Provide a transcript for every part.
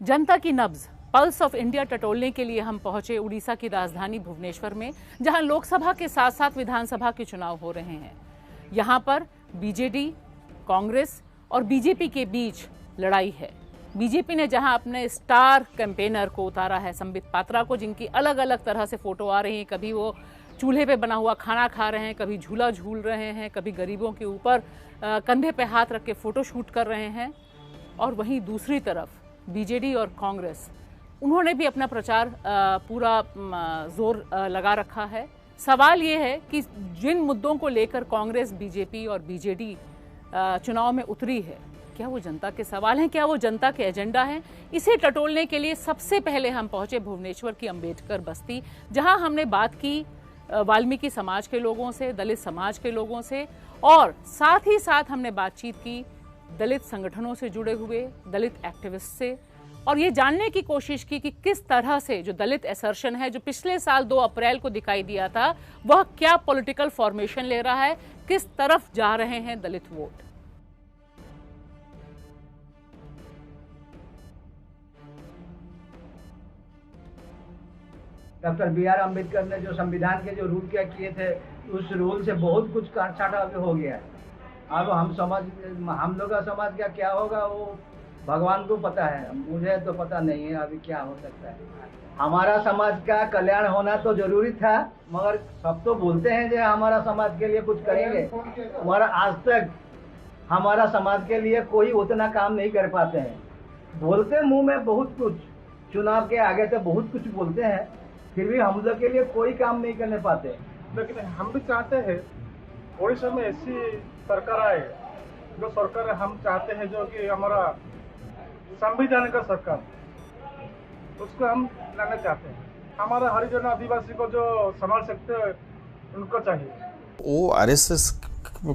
जनता की नब्ज pulse of India टटोलने के लिए हम पहुंचे उड़ीसा की राजधानी भुवनेश्वर में, जहां लोकसभा के साथ साथ विधानसभा के चुनाव हो रहे हैं। यहां पर बीजेडी, कांग्रेस और बीजेपी के बीच लड़ाई है। बीजेपी ने जहां अपने स्टार कैंपेनर को उतारा है, संबित पात्रा को, जिनकी अलग अलग तरह से फोटो आ रही हैं। कभी वो चूल्हे पे बना हुआ खाना खा रहे हैं, कभी झूला झूल रहे हैं, कभी गरीबों के ऊपर कंधे पे हाथ रख के फोटो शूट कर रहे हैं। और वहीं दूसरी तरफ बीजेडी और कांग्रेस, उन्होंने भी अपना प्रचार पूरा जोर लगा रखा है। सवाल ये है कि जिन मुद्दों को लेकर कांग्रेस, बीजेपी और बीजेडी चुनाव में उतरी है, क्या वो जनता के सवाल हैं, क्या वो जनता के एजेंडा हैं? इसे टटोलने के लिए सबसे पहले हम पहुंचे भुवनेश्वर की अंबेडकर बस्ती, जहां हमने बात की वाल्मीकि समाज के लोगों से, दलित समाज के लोगों से, और साथ ही साथ हमने बातचीत की दलित संगठनों से जुड़े हुए दलित एक्टिविस्ट से, और ये जानने की कोशिश की कि किस तरह से जो दलित असर्शन है, जो पिछले साल 2 अप्रैल को दिखाई दिया था, वह क्या पॉलिटिकल फॉर्मेशन ले रहा है, किस तरफ जा रहे हैं दलित वोट। Doctor B R. अम्बेडकर ने जो संविधान के जो रूल क्या किए थे, उस रूल से बहुत कुछ काटछाटा हो गया है। अब हम लोग का समाज का क्या होगा वो भगवान को पता है, मुझे तो पता नहीं है अभी क्या हो सकता है। हमारा समाज का कल्याण होना तो जरूरी था, मगर सब तो बोलते हैं जो हमारा समाज के लिए कुछ करेंगे, मगर आज तक हमारा समाज के लिए कोई उतना काम नहीं कर पाते हैं। बोलते मुंह में बहुत कुछ, चुनाव के आगे तो बहुत कुछ बोलते हैं, फिर भी हम लोग के लिए कोई काम नहीं करने पाते। लेकिन हम भी चाहते हैं ओडिशा में ऐसी सरकार आए, जो सरकार हम चाहते हैं, जो कि हमारा संविधान का सरकार, उसको हम लाना चाहते हैं। हमारा हरिजन आदिवासी को जो संभाल सकते हैं, उनको चाहिए। वो आरएसएस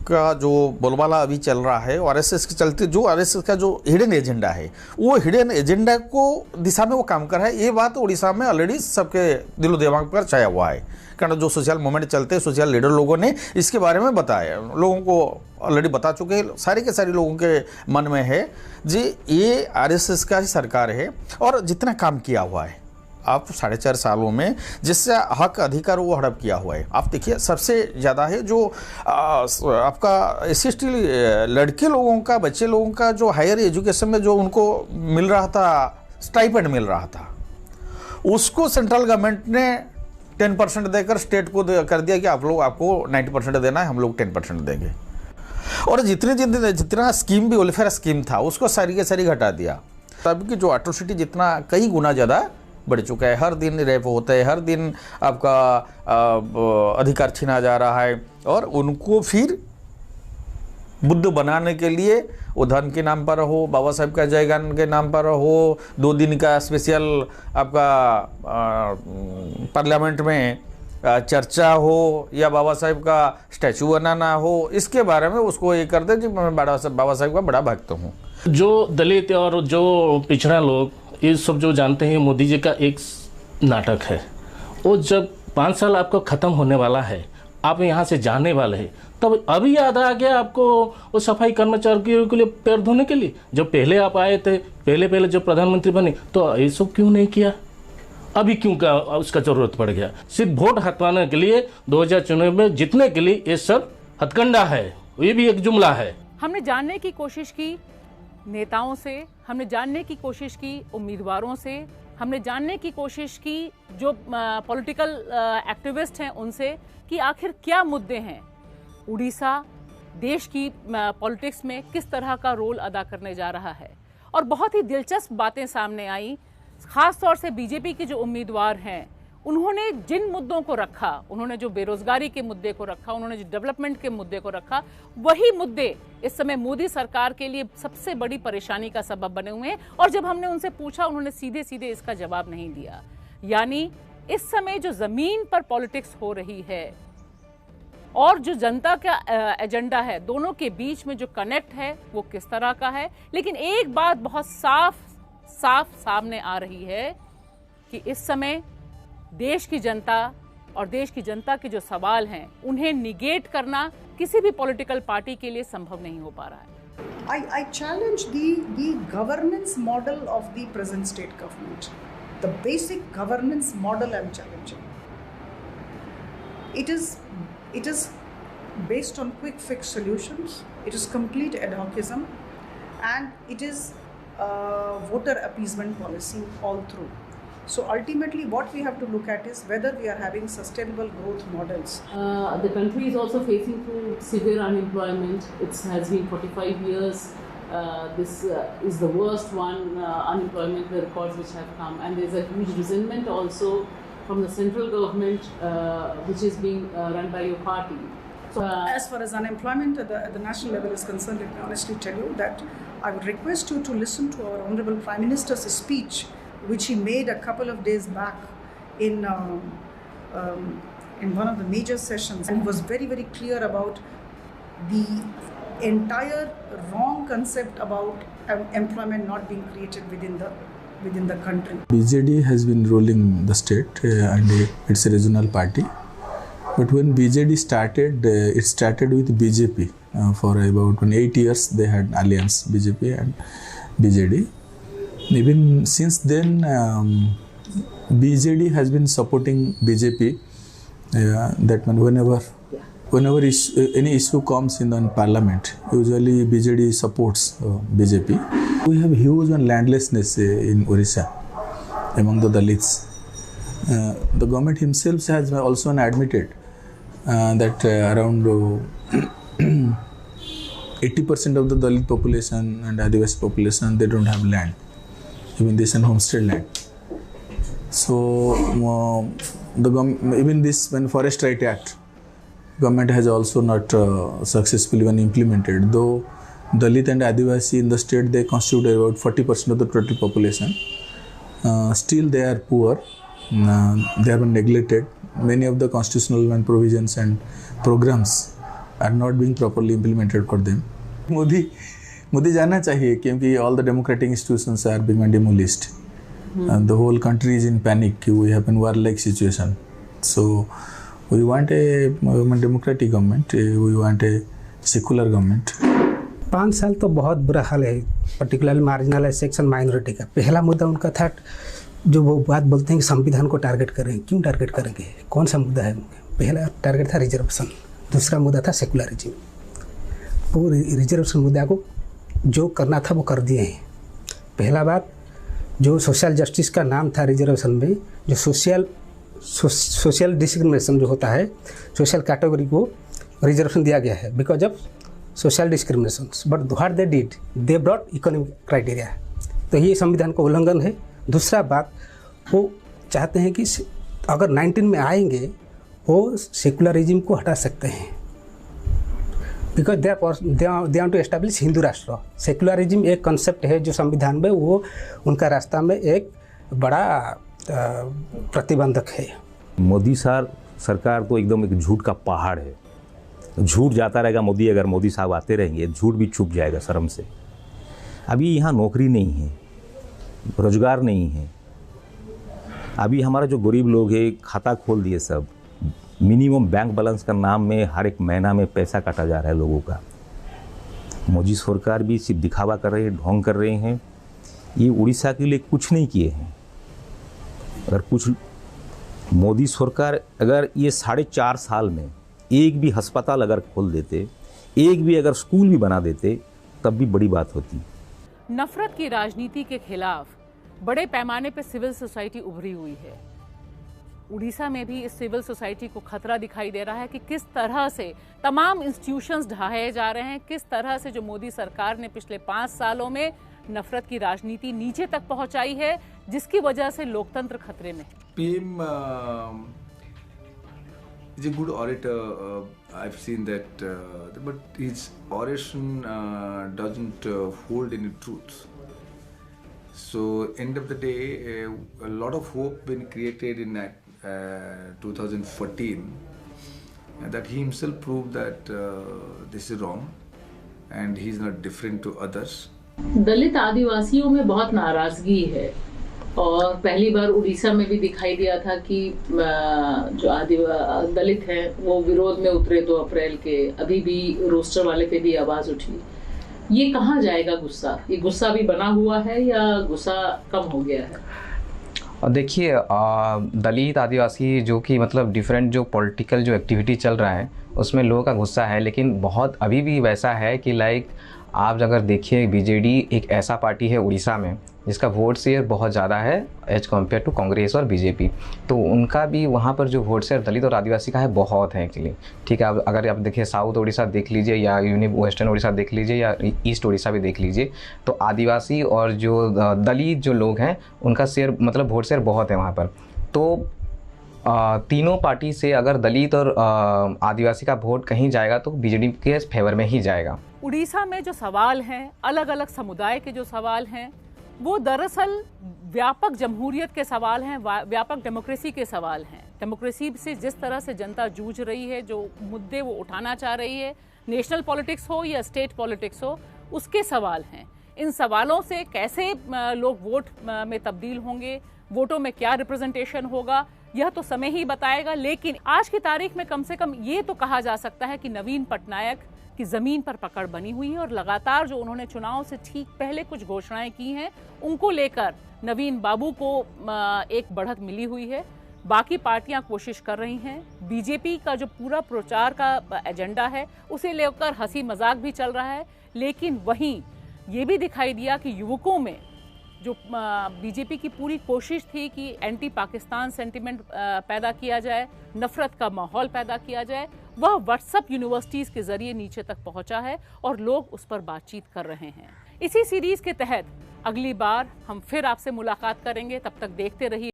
का जो बोलबाला अभी चल रहा है, आरएसएस के चलते जो आरएसएस का जो हिडन एजेंडा है, वो हिडन एजेंडा को दिशा में वो काम कर रहा है। ये बात उड़ीसा में ऑलरेडी सबके दिलो दिमाग पर छाया हुआ है, कारण जो सोशल मूवमेंट चलते हैं, सोशल लीडर लोगों ने इसके बारे में बताया, लोगों को ऑलरेडी बता चुके हैं, सारे के सारे लोगों के मन में है जी ये आरएसएस का ही सरकार है। और जितना काम किया हुआ है आप 4.5 सालों में, जिससे हक अधिकार वो हड़प किया हुआ है। आप देखिए सबसे ज़्यादा है जो आपका SC/ST लड़के लोगों का, बच्चे लोगों का जो हायर एजुकेशन में जो उनको मिल रहा था, स्टाइपेंड मिल रहा था, उसको सेंट्रल गवर्नमेंट ने 10% देकर स्टेट को कर दिया कि आपको 90% देना है, हम लोग 10% देंगे। और जितना स्कीम भी वेलफेयर स्कीम था, उसको सारी के सारी घटा दिया। तब की जो एट्रोसिटी जितना कई गुना ज़्यादा बढ़ चुका है। हर दिन रेप होता है, हर दिन आपका अधिकार छीना जा रहा है, और उनको फिर बुद्ध बनाने के लिए वो धन के नाम पर हो, बाबा साहब का जयगान के नाम पर हो, 2 दिन का स्पेशल आपका पार्लियामेंट में चर्चा हो, या बाबा साहब का स्टैचू बनाना हो, इसके बारे में उसको ये कर दे कि मैं बाबा साहब का बड़ा भक्त हूँ। जो दलित और जो पिछड़ा लोग ये सब जो जानते हैं, मोदी जी का एक नाटक है। वो जब 5 साल आपको ख़त्म होने वाला है, आप यहाँ से जाने वाले हैं, तब अभी याद आ गया आपको वो सफाई कर्मचारियों के लिए पैर धोने के लिए। जब पहले आप आए थे, पहले जब प्रधानमंत्री बने, तो ये सब क्यों नहीं किया? अभी क्यों का उसका ज़रूरत पड़ गया? सिर्फ वोट हटवाने के लिए, 2024 में जीतने के लिए ये सब हथकंडा है, ये भी एक जुमला है। हमने जानने की कोशिश की नेताओं से, हमने जानने की कोशिश की उम्मीदवारों से, हमने जानने की कोशिश की जो पॉलिटिकल एक्टिविस्ट हैं उनसे, कि आखिर क्या मुद्दे हैं। उड़ीसा देश की पॉलिटिक्स में किस तरह का रोल अदा करने जा रहा है। और बहुत ही दिलचस्प बातें सामने आई, खास तौर से बीजेपी के जो उम्मीदवार हैं, उन्होंने जिन मुद्दों को रखा, उन्होंने जो बेरोजगारी के मुद्दे को रखा, उन्होंने जो डेवलपमेंट के मुद्दे को रखा, वही मुद्दे इस समय मोदी सरकार के लिए सबसे बड़ी परेशानी का सबब बने हुए हैं। और जब हमने उनसे पूछा, उन्होंने सीधे सीधे इसका जवाब नहीं दिया। यानी इस समय जो जमीन पर पॉलिटिक्स हो रही है और जो जनता का एजेंडा है, दोनों के बीच में जो कनेक्ट है वो किस तरह का है। लेकिन एक बात बहुत साफ सामने आ रही है कि इस समय देश की जनता और देश की जनता के जो सवाल हैं, उन्हें निगेट करना किसी भी पॉलिटिकल पार्टी के लिए संभव नहीं हो पा रहा है। I challenge the governance model of the present state government. The basic governance model I'm challenging. It is based on quick fix solutions. It is complete ad hocism, and it is voter appeasement policy all through. So ultimately what we have to look at is whether we are having sustainable growth models. The country is also facing through severe unemployment. It has been 45 years. This is the worst one, unemployment records which have come, and there's a huge resentment also from the central government, which is being run by your party. So, as far as unemployment at the national level is concerned, let me honestly tell you that I would request you to listen to our Honorable Prime Minister's speech, which he made a couple of days back in one of the major sessions, and he was very, very clear about the entire wrong concept about employment not being created within the country. BJD has been ruling the state and it's a regional party. But when BJD started, it started with BJP. For about 8 years they had alliance, BJP and BJD. Even since then, BJD has been supporting BJP. That whenever any issue comes in the parliament, usually BJD supports BJP. We have huge landlessness in Orissa among the Dalits. The government himself has also admitted that around 80% of the Dalit population and Adivasi population, they don't have land. Even this and homestead land. So even this, when Forest Right Act, government has also not successfully been implemented. Though Dalit and Adivasi in the state, they constitute about 40% of the total population. Still they are poor. They have been neglected. Many of the constitutional provisions and programs are not being properly implemented for them. Modi जाना चाहिए क्योंकि all the democratic institutions are being demolished. The whole country is in panic. We have a war-like situation. So we want a democratic government. We want a secular government. 5 साल तो बहुत बुरा हाल है, particularly marginalise section minority का। पहला मुद्दा उनका था, जो वो बात बोलते हैं कि संविधान को टारगेट करें। क्यों टारगेट करेंगे? कौन सा मुद्दा है? पहला टारगेट था रिजर्वेशन, दूसरा मुद्दा था सेकुलरिज्म। वो रिजर्वेशन मुद्दा को जो करना था वो कर दिए हैं। पहला बात, जो सोशल जस्टिस का नाम था रिजर्वेशन में, जो सोशल डिस्क्रिमिनेशन जो होता है, सोशल कैटेगरी को रिजर्वेशन दिया गया है because of social discrimination. But what they did, they brought economic criteria. तो ये संविधान का उल्लंघन है। दूसरा बात, वो चाहते हैं कि अगर 19 में आएंगे वो सेकुलरिज्म को हटा सकते हैं because they want to establish Hindu राष्ट्र। सेकुलरिज्म एक कॉन्सेप्ट है जो संविधान में, वो उनका रास्ता में एक बड़ा प्रतिबंधक है। मोदी सरकार तो एकदम एक झूठ का पहाड़ है। झूठ जाता रहेगा मोदी, अगर मोदी साहब आते रहेंगे झूठ भी छुप जाएगा शर्म से। अभी यहाँ नौकरी नहीं है, रोजगार नहीं है। अभी हमारा जो गरीब लोग है खाता खोल दिए सब, मिनिमम बैंक बैलेंस का नाम में हर एक महीना में पैसा काटा जा रहा है लोगों का। मोदी सरकार भी सिर्फ दिखावा कर रहे हैं, ढोंग कर रहे हैं। ये उड़ीसा के लिए कुछ नहीं किए हैं। अगर कुछ मोदी सरकार अगर ये 4.5 साल में एक भी अस्पताल अगर खोल देते, एक भी अगर स्कूल भी बना देते, तब भी बड़ी बात होती। नफरत की राजनीति के खिलाफ बड़े पैमाने पर सिविल सोसाइटी उभरी हुई है। उड़ीसा में भी इस सिविल सोसाइटी को खतरा दिखाई दे रहा है कि किस तरह से तमाम इंस्टीट्यूशंस ढाए जा रहे हैं, किस तरह से जो मोदी सरकार ने पिछले 5 सालों में नफरत की राजनीति नीचे तक पहुंचाई है, जिसकी वजह से लोकतंत्र खतरे में है। PM is a good orator. I've seen that, but his oration doesn't hold any truth. So, end of the day, a lot of hope been created in 2014, that he himself proved that this is wrong, and he's not different to others. दलित आदिवासियों में बहुत नाराजगी है, और पहली बार उड़ीसा में भी दिखाई दिया था कि जो दलित हैं वो विरोध में उतरे 2 अप्रैल के। अभी भी रोस्टर वाले पे भी आवाज़ उठी। ये कहाँ जाएगा गुस्सा? ये गुस्सा भी बना हुआ है या गुस्सा कम हो गया है? और देखिए दलित आदिवासी जो कि मतलब डिफरेंट जो पॉलिटिकल जो एक्टिविटी चल रहा है उसमें लोगों का गुस्सा है, लेकिन बहुत अभी भी वैसा है कि लाइक आप अगर देखिए बीजेडी एक ऐसा पार्टी है उड़ीसा में जिसका वोट शेयर बहुत ज़्यादा है एज कम्पेयर टू कांग्रेस और बीजेपी। तो उनका भी वहाँ पर जो वोट शेयर दलित और आदिवासी का है बहुत है एक्चुअली। ठीक है, अब अगर आप देखिए साउथ उड़ीसा देख लीजिए या वेस्टर्न उड़ीसा देख लीजिए या ईस्ट उड़ीसा भी देख लीजिए, तो आदिवासी और जो दलित जो लोग हैं उनका शेयर मतलब वोट शेयर बहुत है वहाँ पर। तो तीनों पार्टी से अगर दलित और आदिवासी का वोट कहीं जाएगा तो बीजेडी के फेवर में ही जाएगा। उड़ीसा में जो सवाल हैं, अलग अलग समुदाय के जो सवाल हैं, वो दरअसल व्यापक जमहूरियत के सवाल हैं, व्यापक डेमोक्रेसी के सवाल हैं। डेमोक्रेसी से जिस तरह से जनता जूझ रही है, जो मुद्दे वो उठाना चाह रही है, नेशनल पॉलिटिक्स हो या स्टेट पॉलिटिक्स हो, उसके सवाल हैं। इन सवालों से कैसे लोग वोट में तब्दील होंगे, वोटों में क्या रिप्रेजेंटेशन होगा, यह तो समय ही बताएगा। लेकिन आज की तारीख में कम से कम ये तो कहा जा सकता है कि नवीन पटनायक की जमीन पर पकड़ बनी हुई है और लगातार जो उन्होंने चुनाव से ठीक पहले कुछ घोषणाएं की हैं, उनको लेकर नवीन बाबू को एक बढ़त मिली हुई है। बाकी पार्टियां कोशिश कर रही हैं। बीजेपी का जो पूरा प्रचार का एजेंडा है उसे लेकर हंसी मजाक भी चल रहा है, लेकिन वहीं ये भी दिखाई दिया कि युवकों में जो बीजेपी की पूरी कोशिश थी कि एंटी पाकिस्तान सेंटिमेंट पैदा किया जाए, नफरत का माहौल पैदा किया जाए, वह व्हाट्सएप यूनिवर्सिटीज़ के जरिए नीचे तक पहुंचा है और लोग उस पर बातचीत कर रहे हैं। इसी सीरीज़ के तहत अगली बार हम फिर आपसे मुलाकात करेंगे। तब तक देखते रहिए